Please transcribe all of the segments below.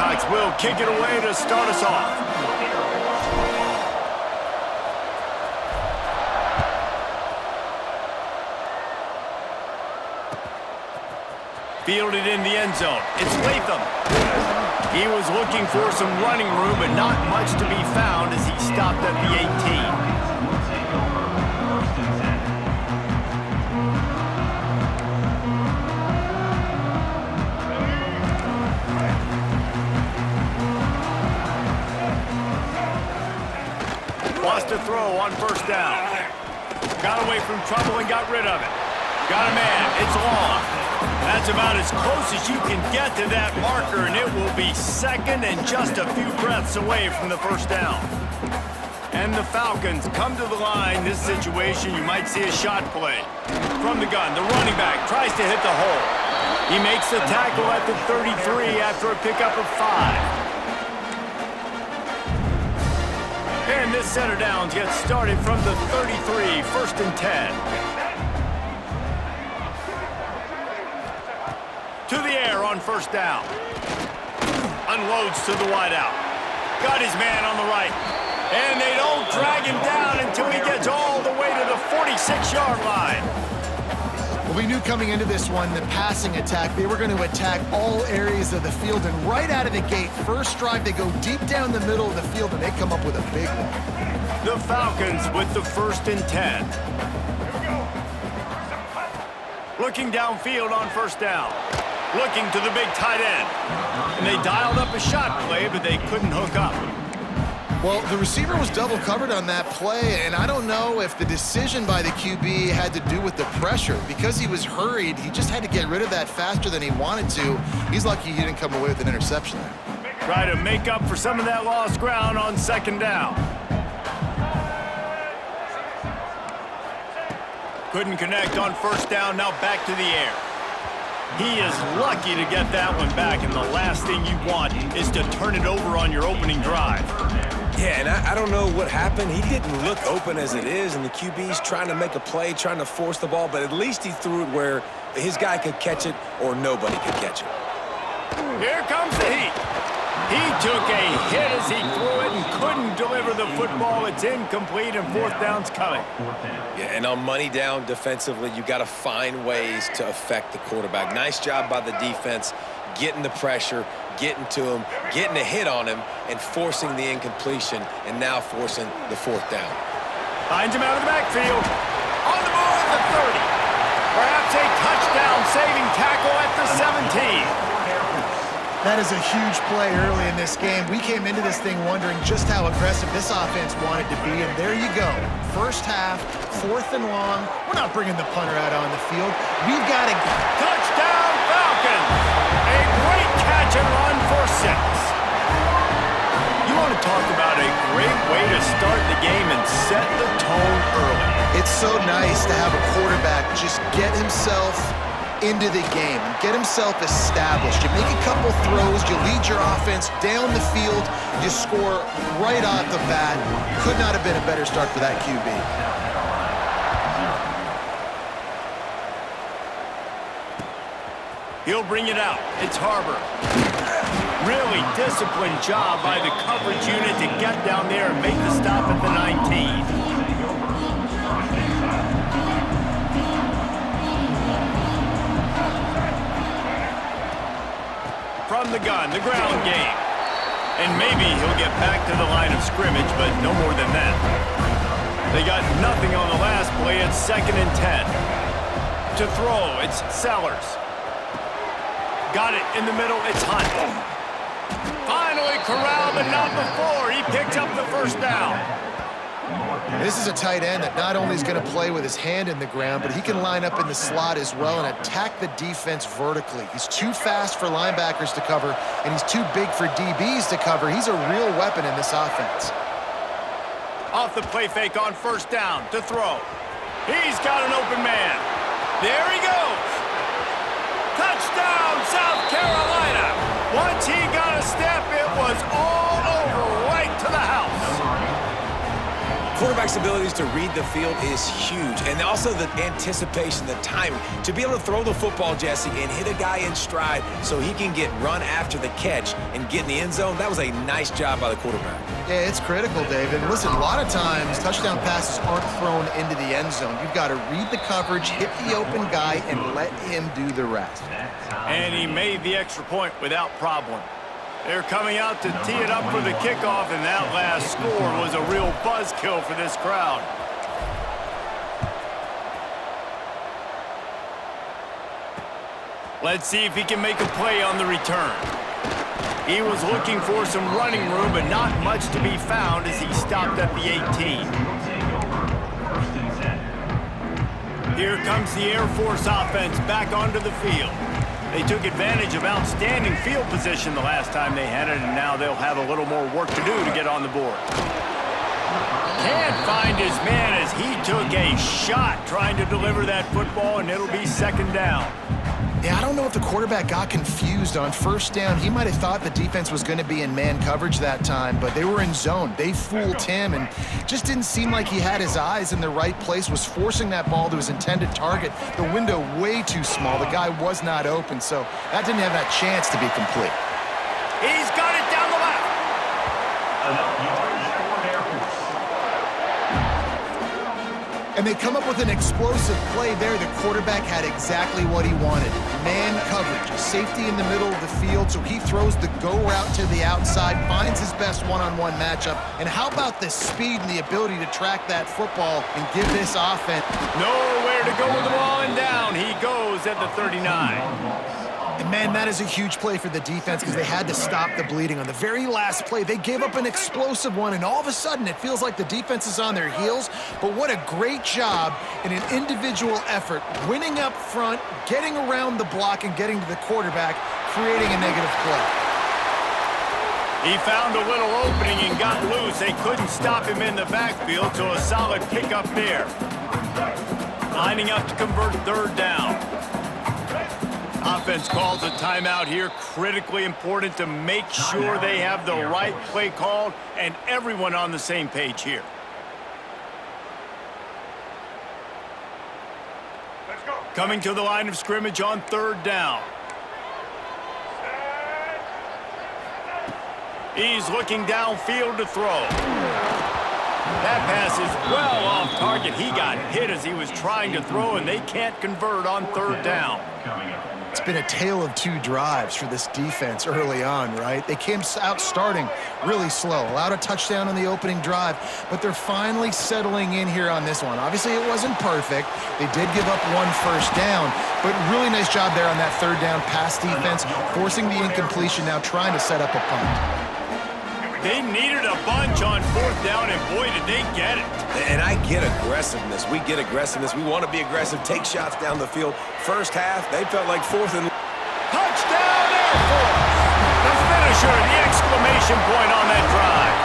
Gamecocks will kick it away to start us off. Fielded in the end zone. It's Latham. He was looking for some running room, but not much to be found as he stopped at the 18. Lost a throw on first down. Got away from trouble and got rid of it. Got a man. It's long. That's about as close as you can get to that marker, and it will be second and just a few breaths away from the first down. And the Falcons come to the line. This situation, you might see a shot play. From the gun, the running back tries to hit the hole. He makes the tackle at the 33 after a pickup of 5. And this center downs gets started from the 33, first and 10. To the air on first down. Unloads to the wideout. Got his man on the right. And they don't drag him down until he gets all the way to the 46-yard line. Well, we knew coming into this one, the passing attack, they were going to attack all areas of the field. And right out of the gate, first drive, they go deep down the middle of the field, and they come up with a big one. The Falcons with the first and 10. Looking downfield on first down. Looking to the big tight end. And they dialed up a shot play, but they couldn't hook up. Well, the receiver was double covered on that play, and I don't know if the decision by the QB had to do with the pressure. Because he was hurried, he just had to get rid of that faster than he wanted to. He's lucky he didn't come away with an interception there. Try to make up for some of that lost ground on second down. Couldn't connect on first down, now back to the air. He is lucky to get that one back, and the last thing you want is to turn it over on your opening drive. Yeah, and I don't know what happened. He didn't look open as it is, and the QB's trying to make a play, trying to force the ball, but at least he threw it where his guy could catch it or nobody could catch it. Here comes the heat. He took a hit as he threw it and couldn't deliver the football. It's incomplete, and fourth down's coming. Yeah, and on money down defensively, you got to find ways to affect the quarterback. Nice job by the defense, getting the pressure, getting to him, getting a hit on him, and forcing the incompletion, and now forcing the fourth down. Finds him out of the backfield. On the move at the 30. Perhaps a touchdown-saving tackle at the 17. That is a huge play early in this game. We came into this thing wondering just how aggressive this offense wanted to be, and there you go. First half, fourth and long. We're not bringing the punter out on the field. We've got a touchdown Falcons! A great catch and run for 6. You want to talk about a great way to start the game and set the tone early. It's so nice to have a quarterback just get himself into the game and get himself established. You make a couple throws, you lead your offense down the field, you score right off the bat. Could not have been a better start for that QB. He'll bring it out. It's Harbor. Really disciplined job by the coverage unit to get down there and make the stop at the 19. From the gun, the ground game. And maybe he'll get back to the line of scrimmage, but no more than that. They got nothing on the last play. It's second and 10. To throw, it's Sellers. Got it in the middle, it's Hunt. Finally corralled, but not before. He picks up the first down. This is a tight end that not only is going to play with his hand in the ground, but he can line up in the slot as well and attack the defense vertically. He's too fast for linebackers to cover, and he's too big for DBs to cover. He's a real weapon in this offense. Off the play fake on first down to throw. He's got an open man. There he goes. Touchdown, South Carolina. Once he got a step, it was all over, right to the house. quarterback's abilities to read the field is huge. And also the anticipation, the timing. To be able to throw the football, Jesse, and hit a guy in stride so he can get run after the catch and get in the end zone, that was a nice job by the quarterback. Yeah, it's critical, David. Listen, a lot of times touchdown passes aren't thrown into the end zone. You've got to read the coverage, hit the open guy, and let him do the rest. And he made the extra point without problem. They're coming out to tee it up for the kickoff, and that last score was a real buzzkill for this crowd. Let's see if he can make a play on the return. He was looking for some running room, but not much to be found as he stopped at the 18. Here comes the Air Force offense back onto the field. They took advantage of outstanding field position the last time they had it, and now they'll have a little more work to do to get on the board. Can't find his man as he took a shot trying to deliver that football, and it'll be second down. Yeah, I don't know if the quarterback got confused on first down. He might have thought the defense was going to be in man coverage that time, but they were in zone. They fooled him and just didn't seem like he had his eyes in the right place, was forcing that ball to his intended target. The window way too small. The guy was not open, so that didn't have that chance to be complete. He's got it down the left. And they come up with an explosive play there. The quarterback had exactly what he wanted. Man coverage, safety in the middle of the field, so he throws the go route to the outside, finds his best one-on-one matchup. And how about the speed and the ability to track that football and give this offense Nowhere to go with the ball, and down he goes at the 39. And man, that is a huge play for the defense because they had to stop the bleeding. On the very last play, they gave up an explosive one, and all of a sudden it feels like the defense is on their heels. But what a great job in an individual effort, winning up front, getting around the block, and getting to the quarterback, creating a negative play. He found a little opening and got loose. They couldn't stop him in the backfield, so a solid pickup there. Lining up to convert third down. Offense calls a timeout here. Critically important to make sure they have the right play called and everyone on the same page here. Let's go. Coming to the line of scrimmage on third down. He's looking downfield to throw. That pass is well off target. He got hit as he was trying to throw, and they can't convert on third down. It's been a tale of two drives for this defense early on, right? They came out starting really slow, allowed a touchdown on the opening drive, but they're finally settling in here on this one. Obviously, it wasn't perfect. They did give up one first down, but really nice job there on that third down pass defense, forcing the incompletion, now trying to set up a punt. They needed a bunch on fourth down, and boy, did they get it. And I get aggressiveness. We get aggressiveness. We want to be aggressive, take shots down the field. First half, they felt like fourth and... Touchdown, Air Force! The finisher, the exclamation point on that drive.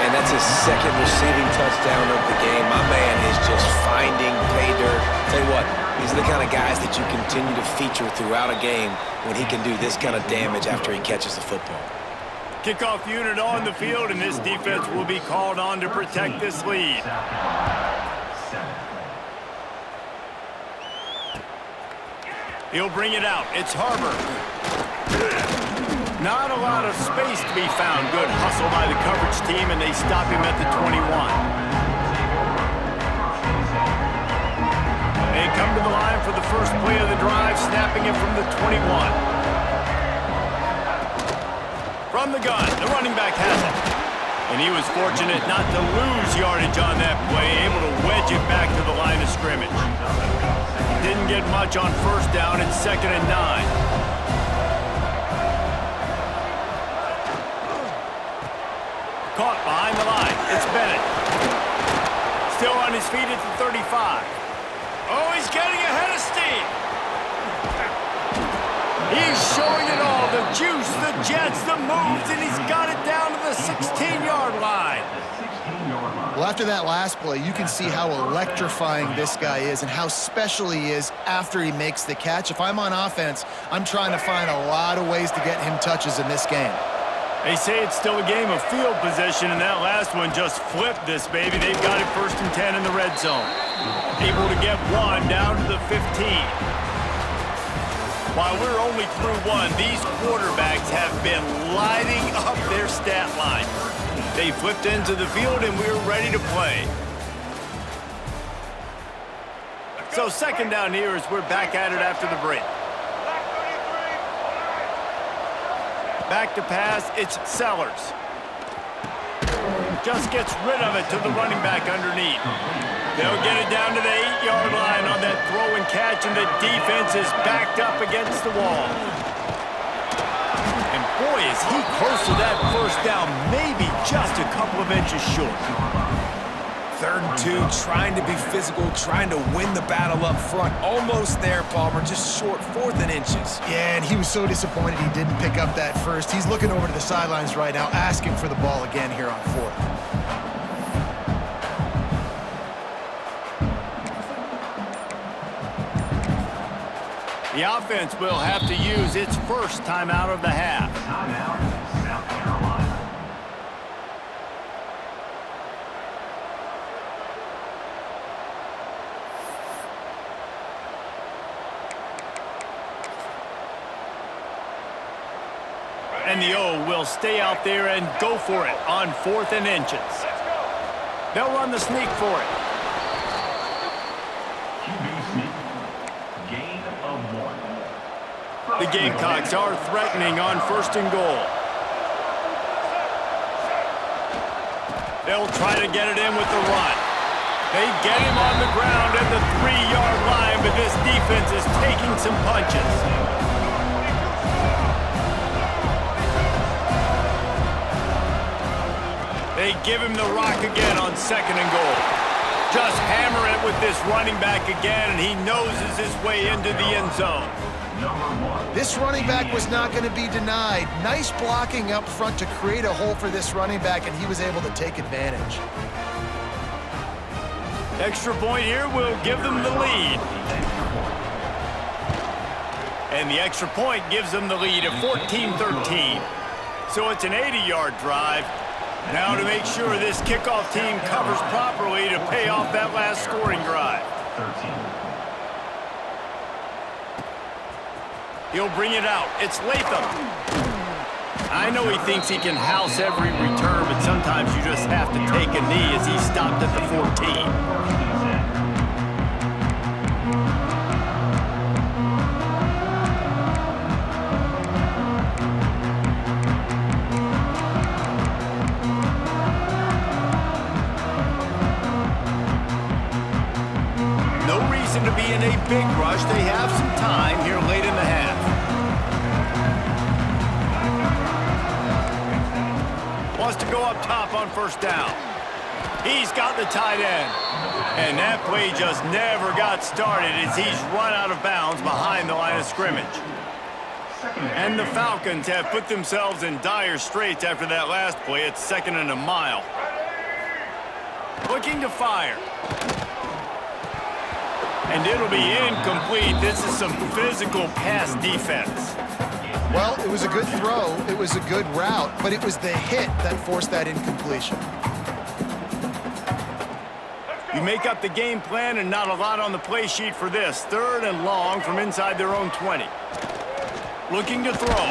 And that's his second receiving touchdown of the game. My man is just finding pay dirt. Tell you what, these are the kind of guys that you continue to feature throughout a game when he can do this kind of damage after he catches the football. Kickoff unit on the field, and this defense will be called on to protect this lead. He'll bring it out. It's Harbor. Not a lot of space to be found. Good hustle by the coverage team, and they stop him at the 21. They come to the line for the first play of the drive, snapping it from the 21. From the gun, the running back has it. And he was fortunate not to lose yardage on that play, able to wedge it back to the line of scrimmage. Didn't get much on first down. It's 2nd and 9. Caught behind the line. It's Bennett. Still on his feet at the 35. Oh, he's getting ahead of steam. He's showing it all, the juice, the jets, the moves, and he's got it down to the 16-yard line. Well, after that last play, you can see how electrifying this guy is and how special he is after he makes the catch. If I'm on offense, I'm trying to find a lot of ways to get him touches in this game. They say it's still a game of field position, and that last one just flipped this baby. They've got it 1st and 10 in the red zone. Able to get one down to the 15. While we're only through one, these quarterbacks have been lighting up their stat line. They flipped into the field, and we're ready to play. So 2nd down here as we're back at it after the break. Back to pass, it's Sellers. Just gets rid of it to the running back underneath. They'll get it down to the 8-yard line on that throw and catch, and the defense is backed up against the wall. And boy, is he close to that 1st down, maybe just a couple of inches short. 3rd and 2, trying to be physical, trying to win the battle up front. Almost there, Palmer, just short, 4th and inches. Yeah, and he was so disappointed he didn't pick up that first. He's looking over to the sidelines right now, asking for the ball again here on 4th. The offense will have to use its first timeout of the half. Timeout, South Carolina. And the O will stay out there and go for it on 4th and inches. They'll run the sneak for it. QB sneak. Gain of 1. The Gamecocks are threatening on 1st and goal. They'll try to get it in with the run. They get him on the ground at the 3-yard line, but this defense is taking some punches. They give him the rock again on 2nd and goal. Just hammer it with this running back again, and he noses his way into the end zone. This running back was not going to be denied. Nice blocking up front to create a hole for this running back, and he was able to take advantage. Extra point here will give them the lead. And the extra point gives them the lead of 14-13. So it's an 80-yard drive. Now to make sure this kickoff team covers properly to pay off that last scoring drive. 13. He'll bring it out. It's Latham. I know he thinks he can house every return, but sometimes you just have to take a knee as he stopped at the 14. To be in a big rush. They have some time here late in the half. Wants to go up top on 1st down. He's got the tight end. And that play just never got started as he's run out of bounds behind the line of scrimmage. And the Falcons have put themselves in dire straits after that last play. It's 2nd and a mile. Looking to fire. And it'll be incomplete. This is some physical pass defense. Well, it was a good throw. It was a good route, but it was the hit that forced that incompletion. You make up the game plan and not a lot on the play sheet for this. 3rd and long from inside their own 20. Looking to throw.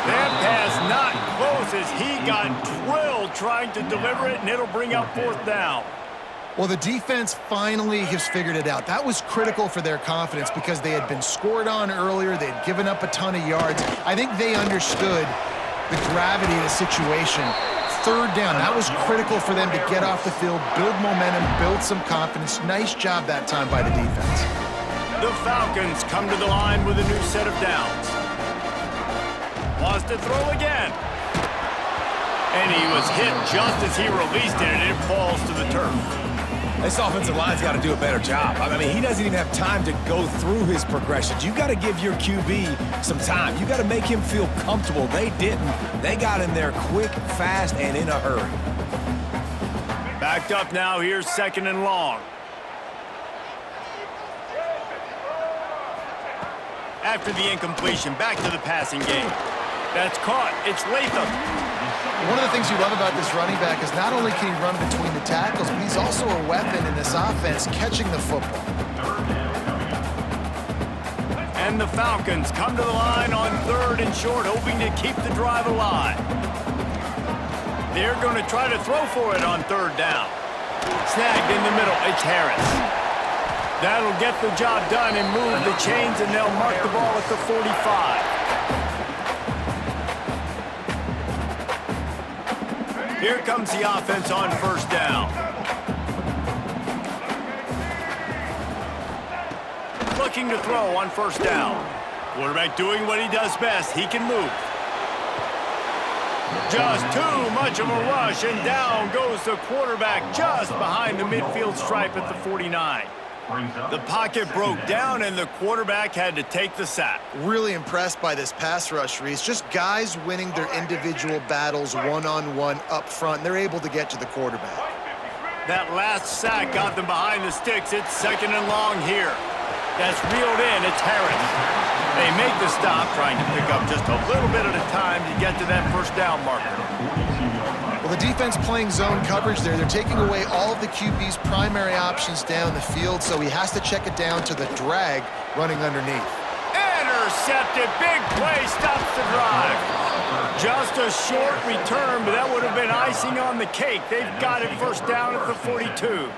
That pass not close as he got drilled trying to deliver it, and it'll bring up 4th down. Well, the defense finally has figured it out. That was critical for their confidence because they had been scored on earlier. They had given up a ton of yards. I think they understood the gravity of the situation. 3rd down, that was critical for them to get off the field, build momentum, build some confidence. Nice job that time by the defense. The Falcons come to the line with a new set of downs. Wants to throw again. And he was hit just as he released it, and it falls to the turf. This offensive line's got to do a better job. I mean, he doesn't even have time to go through his progressions. You got to give your QB some time. You got to make him feel comfortable. They didn't. They got in there quick, fast, and in a hurry. Backed up now. Here's 2nd and long. After the incompletion, back to the passing game. That's caught. It's Latham. One of the things you love about this running back is not only can he run between the tackles, but he's also a weapon in this offense catching the football. And the Falcons come to the line on 3rd and short, hoping to keep the drive alive. They're going to try to throw for it on 3rd down. Snagged in the middle, it's Harris. That'll get the job done and move the chains, and they'll mark the ball at the 45. Here comes the offense on 1st down. Looking to throw on 1st down. Quarterback doing what he does best. He can move. Just too much of a rush, and down goes the quarterback just behind the midfield stripe at the 49. The pocket broke down, and the quarterback had to take the sack. Really impressed by this pass rush, Reese. Just guys winning their individual battles one-on-one up front. They're able to get to the quarterback. That last sack got them behind the sticks. It's 2nd and long here. That's reeled in. It's Harris. They make the stop, trying to pick up just a little bit at a time to get to that 1st down marker. Well, the defense playing zone coverage there. They're taking away all of the QB's primary options down the field, so he has to check it down to the drag running underneath. Intercepted. Big play. Stops the drive. Just a short return, but that would have been icing on the cake. They've got it 1st down at the 42.